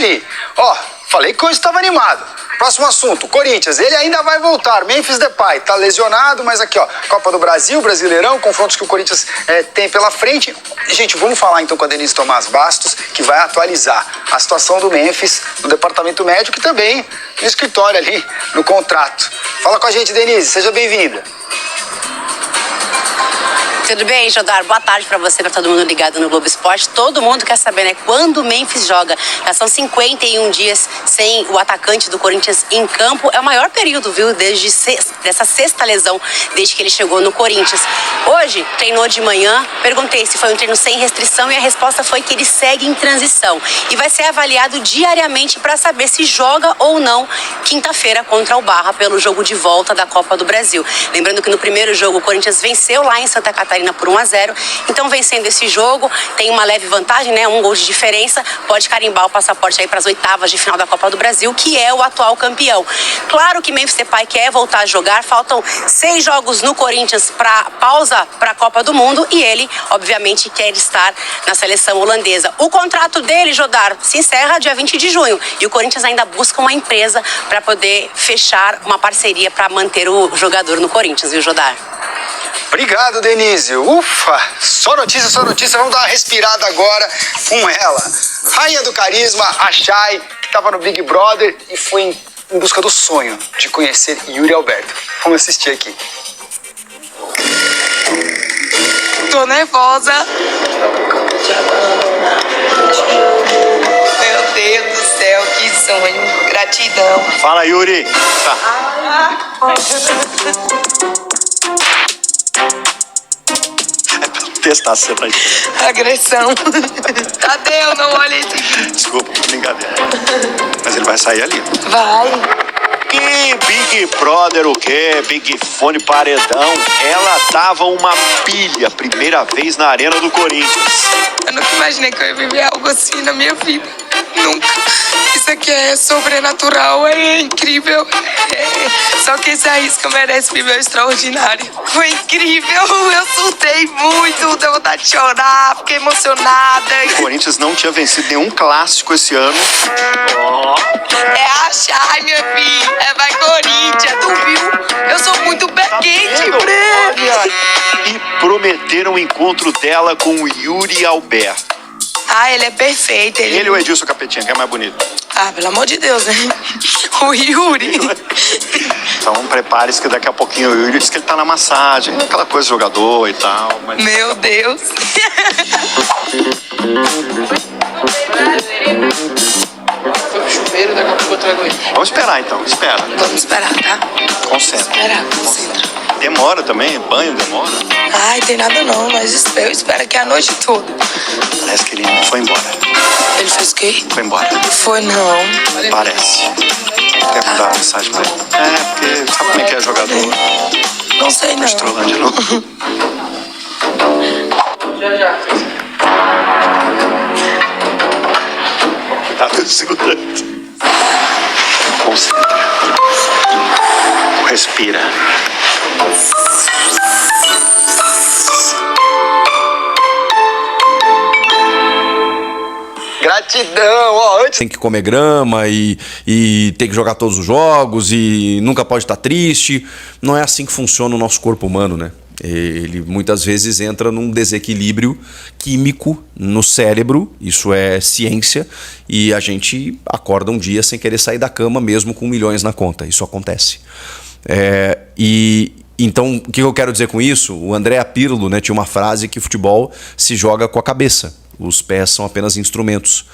ali. Ó, falei que hoje estava animado. Próximo assunto, Corinthians, ele ainda vai voltar. Memphis Depay tá lesionado, mas aqui, ó, Copa do Brasil, Brasileirão, confrontos que o Corinthians tem pela frente. Gente, vamos falar então com a Denise Tomás Bastos, que vai atualizar a situação do Memphis no departamento médico e também no escritório ali, no contrato. Fala com a gente, Denise, seja bem-vinda. Tudo bem, Jodar? Boa tarde pra você, pra todo mundo ligado no Globo Esporte. Todo mundo quer saber, né, quando o Memphis joga. Já são 51 dias sem o atacante do Corinthians em campo. É o maior período, viu, dessa sexta lesão, desde que ele chegou no Corinthians. Hoje, treinou de manhã, perguntei se foi um treino sem restrição e a resposta foi que ele segue em transição. E vai ser avaliado diariamente para saber se joga ou não quinta-feira contra o Barra pelo jogo de volta da Copa do Brasil. Lembrando que no primeiro jogo o Corinthians venceu lá em Santa Catarina por 1-0, então vencendo esse jogo, tem uma leve vantagem, né, 1 gol de diferença, pode carimbar o passaporte aí para as oitavas de final da Copa do Brasil, que é o atual campeão. Claro que Memphis Depay quer voltar a jogar, faltam 6 jogos no Corinthians para pausa para a Copa do Mundo e ele, obviamente, quer estar na seleção holandesa. O contrato dele, Jodar, se encerra dia 20 de junho e o Corinthians ainda busca uma empresa para poder fechar uma parceria para manter o jogador no Corinthians, viu, Jodar? Obrigado, Denise. Ufa, só notícia, só notícia. Vamos dar uma respirada agora com ela. Rainha do carisma, a Chay, que estava no Big Brother e foi em busca do sonho de conhecer Yuri Alberto. Vamos assistir aqui. Tô nervosa. Meu Deus do céu, que sonho. Gratidão. Fala, Yuri. Tá. Testar se você tá aí. Agressão. Tadeu, não olha esse vídeo. Desculpa, brincadeira. Mas ele vai sair ali. Vai. Que Big Brother o quê? Big Fone Paredão. Ela tava uma pilha, primeira vez na Arena do Corinthians. Eu nunca imaginei que eu ia viver algo assim na minha vida. Nunca. Isso aqui é sobrenatural, é incrível. Só que esse arrisca merece viver o extraordinário. Foi incrível, eu surtei muito, deu vontade de chorar, fiquei emocionada. O Corinthians não tinha vencido nenhum clássico esse ano. É a Chay, minha filha. É vai Corinthians, tu viu? Eu sou muito pé quente, E prometeram o encontro dela com o Yuri Alberto. Ah, ele é perfeito. Ele ou Edilson Capetinha, que é mais bonito? Ah, pelo amor de Deus, né? O Yuri. Então prepare-se que daqui a pouquinho o Yuri diz que ele tá na massagem, aquela coisa de jogador e tal. Mas... Meu Deus. Foi pro chuveiro, daqui a pouco eu trago ele. Vamos esperar então, espera. Vamos esperar, tá? Concentra. Esperar, concentra. Demora também, banho demora. Ai, tem nada não, mas eu espero que a noite toda. Parece que ele foi embora. Ele fez o quê? Foi embora. Foi não. Parece. Quer mandar uma mensagem pra ele? É, porque sabe como é que é jogador? Não sei não. Estrolando de novo. Já. Tá tudo segurando. Concentra. Respira. Gratidão, ó, antes... Tem que comer grama e tem que jogar todos os jogos e nunca pode estar triste. Não é assim que funciona o nosso corpo humano, né? Ele muitas vezes entra num desequilíbrio químico no cérebro, isso é ciência, e a gente acorda um dia sem querer sair da cama mesmo com milhões na conta, isso acontece. Então, o que eu quero dizer com isso? O André Pirlo, né, tinha uma frase que futebol se joga com a cabeça, os pés são apenas instrumentos,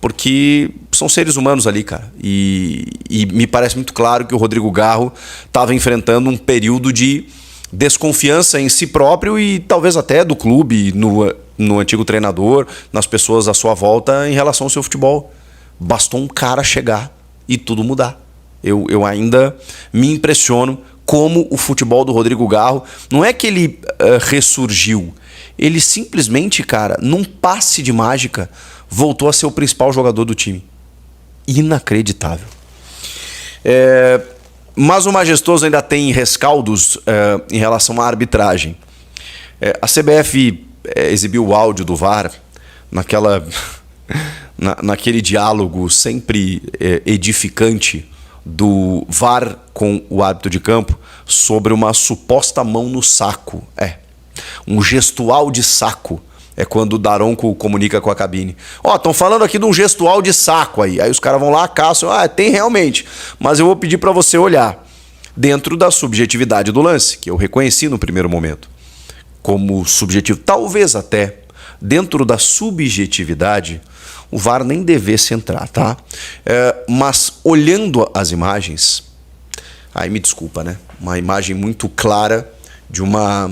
porque são seres humanos ali, cara, e me parece muito claro que o Rodrigo Garro estava enfrentando um período de desconfiança em si próprio e talvez até do clube, no antigo treinador, nas pessoas à sua volta em relação ao seu futebol. Bastou um cara chegar e tudo mudar. Eu ainda me impressiono como o futebol do Rodrigo Garro, não é que ele ressurgiu, ele simplesmente, cara, num passe de mágica, voltou a ser o principal jogador do time. Inacreditável. Mas o Majestoso ainda tem rescaldos em relação à arbitragem. A CBF exibiu o áudio do VAR naquele diálogo sempre edificante do VAR com o árbitro de campo sobre uma suposta mão no saco. Um gestual de saco. É quando o Daronco comunica com a cabine. Estão falando aqui de um gestual de saco aí. Aí os caras vão lá, caçam. Tem realmente. Mas eu vou pedir para você olhar dentro da subjetividade do lance, que eu reconheci no primeiro momento como subjetivo. Talvez até dentro da subjetividade o VAR nem devesse entrar, tá? Mas olhando as imagens, aí me desculpa, né? Uma imagem muito clara de uma...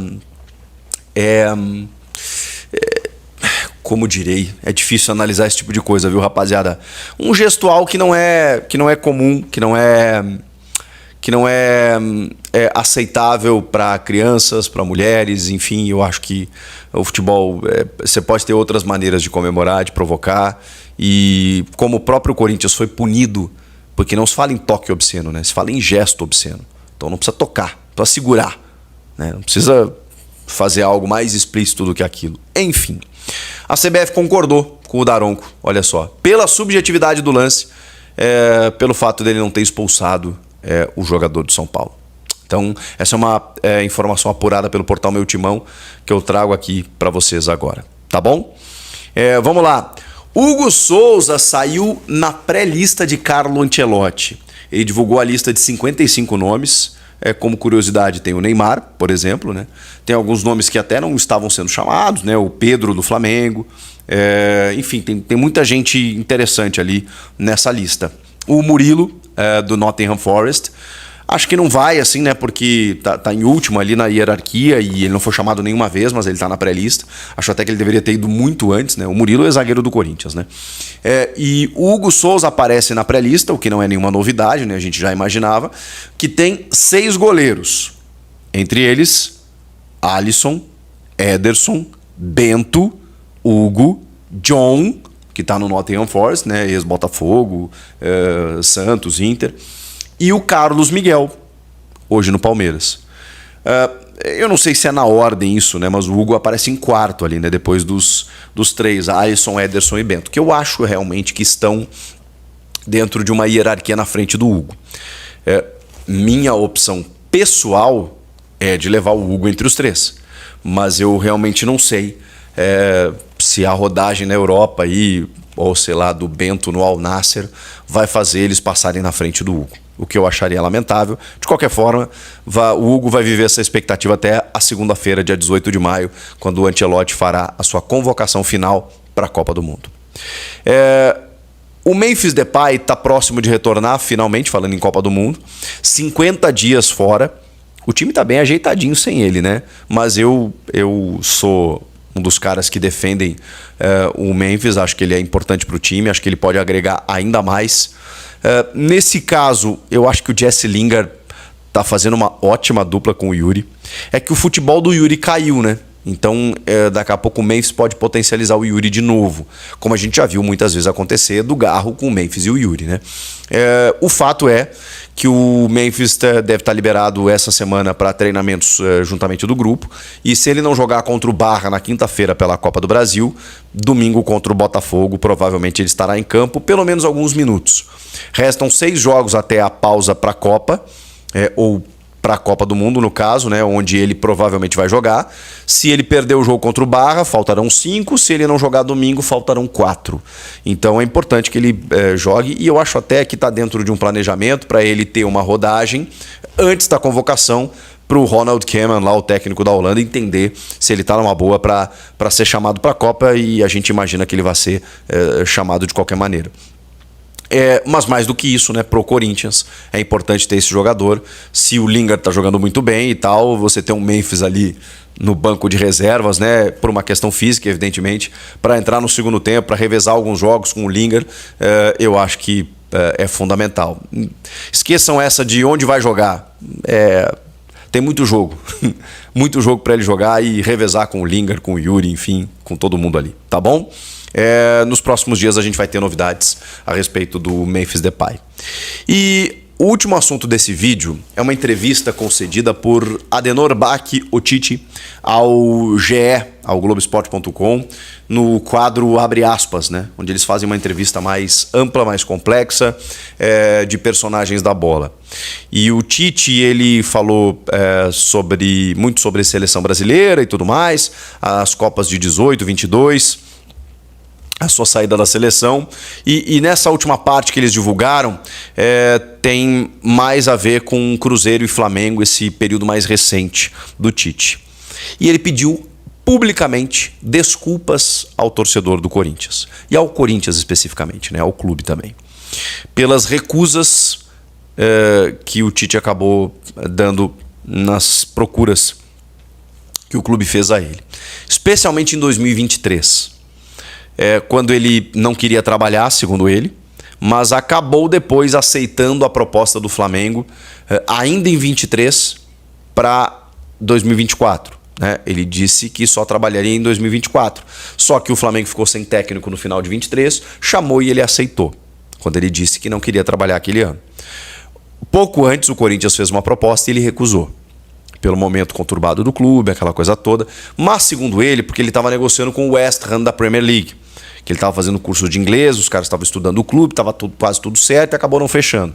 como direi, é difícil analisar esse tipo de coisa, viu, rapaziada? Um gestual que não é comum, que não é aceitável para crianças, para mulheres, enfim, eu acho que o futebol, você pode ter outras maneiras de comemorar, de provocar, e como o próprio Corinthians foi punido, porque não se fala em toque obsceno, né? Se fala em gesto obsceno. Então não precisa tocar, precisa segurar, né? Não precisa fazer algo mais explícito do que aquilo. Enfim, a CBF concordou com o Daronco, olha só, pela subjetividade do lance, pelo fato dele não ter expulsado o jogador do São Paulo. Então, essa é uma informação apurada pelo portal Meu Timão que eu trago aqui para vocês agora, tá bom? Vamos lá. Hugo Souza saiu na pré-lista de Carlo Ancelotti. Ele divulgou a lista de 55 nomes. Como curiosidade, tem o Neymar, por exemplo, né? Tem alguns nomes que até não estavam sendo chamados, né? O Pedro do Flamengo. Enfim, tem muita gente interessante ali nessa lista. O Murilo, do Nottingham Forest. Acho que não vai, assim, né? Porque tá em último ali na hierarquia e ele não foi chamado nenhuma vez, mas ele tá na pré-lista. Acho até que ele deveria ter ido muito antes, né? O Murilo é zagueiro do Corinthians, né? E o Hugo Souza aparece na pré-lista, o que não é nenhuma novidade, né? A gente já imaginava, que tem 6 goleiros. Entre eles, Alisson, Ederson, Bento, Hugo, John, que tá no Nottingham Forest, né? Ex-Botafogo, Santos, Inter... E o Carlos Miguel, hoje no Palmeiras. Eu não sei se é na ordem isso, né? Mas o Hugo aparece em quarto ali, né? Depois dos 3, Alisson, Ederson e Bento. Que eu acho realmente que estão dentro de uma hierarquia na frente do Hugo. Minha opção pessoal é de levar o Hugo entre os 3. Mas eu realmente não sei se a rodagem na Europa aí, ou sei lá, do Bento no Al Nassr, vai fazer eles passarem na frente do Hugo. O que eu acharia lamentável. De qualquer forma, o Hugo vai viver essa expectativa até a segunda-feira, dia 18 de maio, quando o Ancelotti fará a sua convocação final para a Copa do Mundo. O Memphis Depay está próximo de retornar, finalmente, falando em Copa do Mundo. 50 dias fora. O time está bem ajeitadinho sem ele, né? Mas eu sou um dos caras que defendem o Memphis. Acho que ele é importante para o time, acho que ele pode agregar ainda mais. Nesse caso, eu acho que o Jesse Lingard tá fazendo uma ótima dupla com o Yuri. É que o futebol do Yuri caiu, né? Então, daqui a pouco o Memphis pode potencializar o Yuri de novo, como a gente já viu muitas vezes acontecer do Garro com o Memphis e o Yuri, né? O fato é que o Memphis deve estar liberado essa semana para treinamentos juntamente do grupo, e se ele não jogar contra o Barra na quinta-feira pela Copa do Brasil, domingo contra o Botafogo, provavelmente ele estará em campo pelo menos alguns minutos. Restam 6 jogos até a pausa para a Copa, ou para a Copa do Mundo, no caso, né, onde ele provavelmente vai jogar. Se ele perder o jogo contra o Barra, faltarão 5. Se ele não jogar domingo, faltarão 4. Então é importante que ele jogue, e eu acho até que está dentro de um planejamento para ele ter uma rodagem antes da convocação para o Ronald Koeman, lá o técnico da Holanda, entender se ele está numa boa para ser chamado para a Copa, e a gente imagina que ele vai ser chamado de qualquer maneira. Mas mais do que isso, né, pro Corinthians é importante ter esse jogador. Se o Lingard tá jogando muito bem e tal, você tem um Memphis ali no banco de reservas, né, por uma questão física, evidentemente, para entrar no segundo tempo, para revezar alguns jogos com o Lingard, eu acho que é fundamental. Esqueçam essa de onde vai jogar. Tem muito jogo, muito jogo para ele jogar e revezar com o Lingard, com o Yuri, enfim, com todo mundo ali, tá bom? Nos próximos dias a gente vai ter novidades a respeito do Memphis Depay. E O último assunto desse vídeo é uma entrevista concedida por Adenor Bach Otiti ao GE, ao Globoesporte.com, no quadro Abre Aspas, né? Onde eles fazem uma entrevista mais ampla, mais complexa, de personagens da bola. E o Tite, ele falou muito sobre a seleção brasileira e tudo mais, as Copas de 18, 22... a sua saída da seleção, e nessa última parte que eles divulgaram tem mais a ver com Cruzeiro e Flamengo, esse período mais recente do Tite. E ele pediu publicamente desculpas ao torcedor do Corinthians, e ao Corinthians especificamente, né, ao clube também, pelas recusas que o Tite acabou dando nas procuras que o clube fez a ele, especialmente em 2023. Quando ele não queria trabalhar, segundo ele, mas acabou depois aceitando a proposta do Flamengo, ainda em 23, para 2024. Né? Ele disse que só trabalharia em 2024. Só que o Flamengo ficou sem técnico no final de 23, chamou e ele aceitou, quando ele disse que não queria trabalhar aquele ano. Pouco antes, o Corinthians fez uma proposta e ele recusou, pelo momento conturbado do clube, aquela coisa toda, mas segundo ele, porque ele estava negociando com o West Ham da Premier League, que ele estava fazendo curso de inglês, os caras estavam estudando o clube, estava quase tudo certo e acabou não fechando.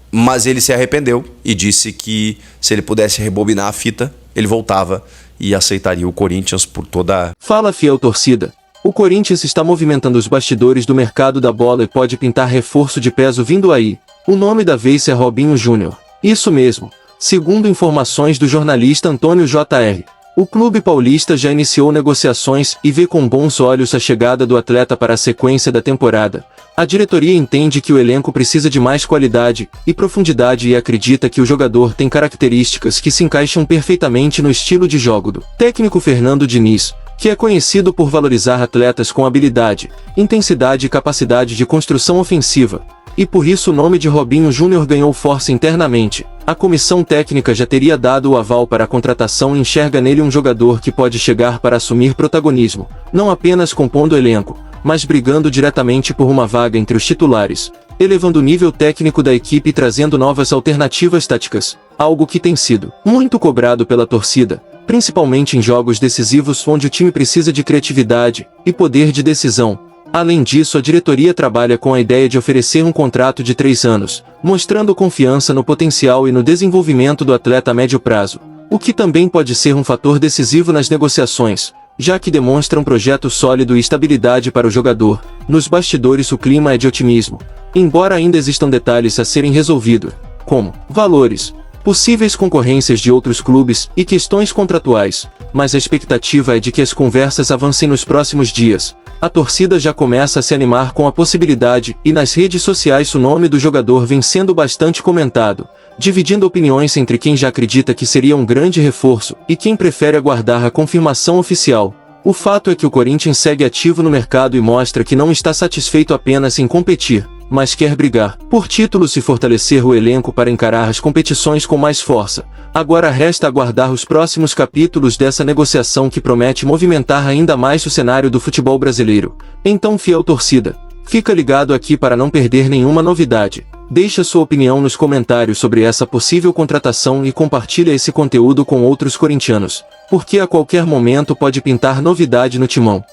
Mas ele se arrependeu e disse que se ele pudesse rebobinar a fita, ele voltava e aceitaria o Corinthians por toda... Fala, fiel torcida. O Corinthians está movimentando os bastidores do mercado da bola e pode pintar reforço de peso vindo aí. O nome da vez é Robinho Júnior. Isso mesmo. Segundo informações do jornalista Antônio J.R., o clube paulista já iniciou negociações e vê com bons olhos a chegada do atleta para a sequência da temporada. A diretoria entende que o elenco precisa de mais qualidade e profundidade e acredita que o jogador tem características que se encaixam perfeitamente no estilo de jogo do técnico Fernando Diniz, que é conhecido por valorizar atletas com habilidade, intensidade e capacidade de construção ofensiva. E por isso o nome de Robinho Júnior ganhou força internamente. A comissão técnica já teria dado o aval para a contratação e enxerga nele um jogador que pode chegar para assumir protagonismo, não apenas compondo o elenco, mas brigando diretamente por uma vaga entre os titulares, elevando o nível técnico da equipe e trazendo novas alternativas táticas, algo que tem sido muito cobrado pela torcida, principalmente em jogos decisivos onde o time precisa de criatividade e poder de decisão. Além disso, a diretoria trabalha com a ideia de oferecer um contrato de 3 anos, mostrando confiança no potencial e no desenvolvimento do atleta a médio prazo, o que também pode ser um fator decisivo nas negociações, já que demonstra um projeto sólido e estabilidade para o jogador. Nos bastidores o clima é de otimismo, embora ainda existam detalhes a serem resolvidos, como valores, possíveis concorrências de outros clubes e questões contratuais, mas a expectativa é de que as conversas avancem nos próximos dias. A torcida já começa a se animar com a possibilidade e nas redes sociais o nome do jogador vem sendo bastante comentado, dividindo opiniões entre quem já acredita que seria um grande reforço e quem prefere aguardar a confirmação oficial. O fato é que o Corinthians segue ativo no mercado e mostra que não está satisfeito apenas em competir, mas quer brigar por títulos e fortalecer o elenco para encarar as competições com mais força. Agora resta aguardar os próximos capítulos dessa negociação que promete movimentar ainda mais o cenário do futebol brasileiro. Então, fiel torcida, fica ligado aqui para não perder nenhuma novidade. Deixa sua opinião nos comentários sobre essa possível contratação e compartilha esse conteúdo com outros corintianos, porque a qualquer momento pode pintar novidade no timão.